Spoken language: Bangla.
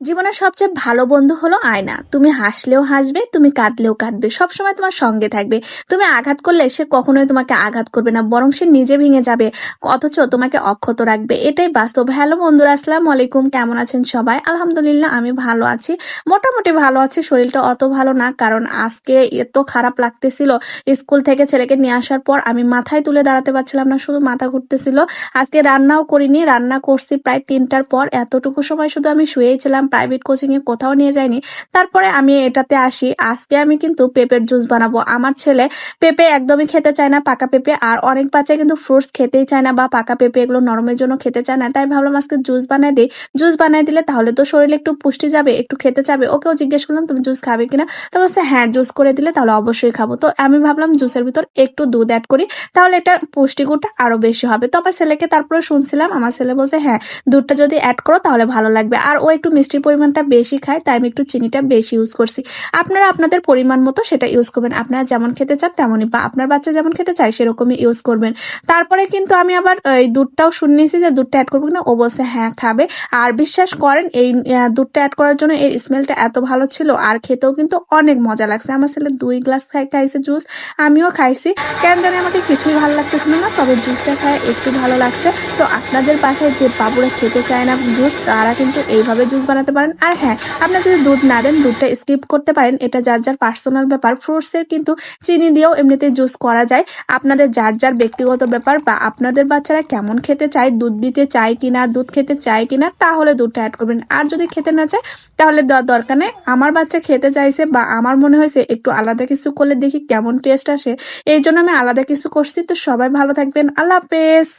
জীবনের সবচেয়ে ভালো বন্ধু হলো আয়না। তুমি হাসলেও হাসবে, তুমি কাঁদলেও কাঁদবে, সবসময় তোমার সঙ্গে থাকবে। তুমি আঘাত করলে সে কখনোই তোমাকে আঘাত করবে না, বরং সে নিজে ভেঙে যাবে, অথচ তোমাকে অক্ষত রাখবে। এটাই বাস্তব। হ্যালো বন্ধুরা, আসসালামু আলাইকুম। কেমন আছেন সবাই? আলহামদুলিল্লাহ আমি ভালো আছি, মোটামুটি ভালো আছি। শরীরটা অত ভালো না, কারণ আজকে এত খারাপ লাগতেছিল। স্কুল থেকে ছেলেকে নিয়ে আসার পর আমি মাথায় তুলে দাঁড়াতে পারছিলাম না, শুধু মাথা ঘুরতেছিল। আজকে রান্নাও করিনি, রান্না করছি প্রায় 3টার পর। এতটুকু সময় শুধু আমি শুয়েই ছিলাম, প্রাইভেট কোচিং এ কোথাও নিয়ে যায়নি। তারপরে আমি এটাতে আসি। আজকে আমি কিন্তু পেঁপের জুস বানাবো। আমার ছেলে পেঁপে একদমই খেতে চায় না, পাকা পেঁপে। আর অনেক বাচ্চা কিন্তু ফ্রুটস খেতেই চায় না, বা পাকা পেঁপে এগুলো নরমের জন্য খেতে চায় না। তাই ভাবলাম আজকে জুস বানাই দিই। জুস বানাই দিলে তাহলে তো শরীরে একটু পুষ্টি যাবে, একটু খেতে চাবে। ওকেও জিজ্ঞেস করলাম তুমি জুস খাবে কিনা, তো বলছে হ্যাঁ, জুস করে দিলে তাহলে অবশ্যই খাবো। তো আমি ভাবলাম জুসের ভিতর একটু দুধ অ্যাড করি, তাহলে এটা পুষ্টিগুণটা আরো বেশি হবে। তো আমার ছেলেকে তারপরে শুনছিলাম, আমার ছেলে বলছে হ্যাঁ, দুধটা যদি অ্যাড করো তাহলে ভালো লাগবে। আর ও একটু মিষ্টির পরিমাণটা বেশি খায়, তাই আমি একটু চিনিটা বেশি ইউজ করছি। আপনারা আপনাদের পরিমাণ মতো সেটা ইউজ করবেন। আপনারা যেমন খেতে চান তেমনই, বা আপনার বাচ্চা যেমন খেতে চায় সেরকমই ইউজ করবেন। তারপরে কিন্তু আমি আবার এই দুধটাও শুনিয়েছি যে দুধটা অ্যাড করবো কিনা। ও বলছে হ্যাঁ খাবে। আর বিশ্বাস করেন এই দুধটা অ্যাড করার জন্য এর স্মেলটা এত ভালো ছিল, আর খেতেও কিন্তু অনেক মজা লাগছে। আমার ছেলে 2 গ্লাস খাইছে জুস, আমিও খাইছি। কেন জানি আমাকে কিছুই ভালো লাগতেছিল না, তবে জুসটা খায় একটু ভালো লাগছে। তো আপনাদের বাসায় যে বাবুরা খেতে চায় না জুস, তারা কিন্তু এইভাবে জুস বানাতে পারেন। আর হ্যাঁ, আপনারা যদি দুধ না দেন, দুধটা স্কিপ করতে পারেন, এটা যার যার পার্সোনাল ব্যাপার। ফ্রুটসের কিন্তু চিনি দিয়েও এমনিতে জুস করা যায়। আপনাদের যার যার ব্যক্তিগত ব্যাপার, বা আপনাদের বাচ্চারা কেমন খেতে চায়, দুধ দিতে চায় কিনা, দুধ খেতে চায় কিনা, তাহলে দুধটা অ্যাড করবেন। আর যদি খেতে না চায় তাহলে দরকার নেই। আমার বাচ্চা খেতে চাইছে, বা আমার মনে হয়েছে একটু আলাদা কিছু করলে দেখি কেমন টেস্ট আসে, এই জন্য আমি আলাদা কিছু করছি। তো সবাই ভালো থাকবেন, আল্লাহ হাফেজ।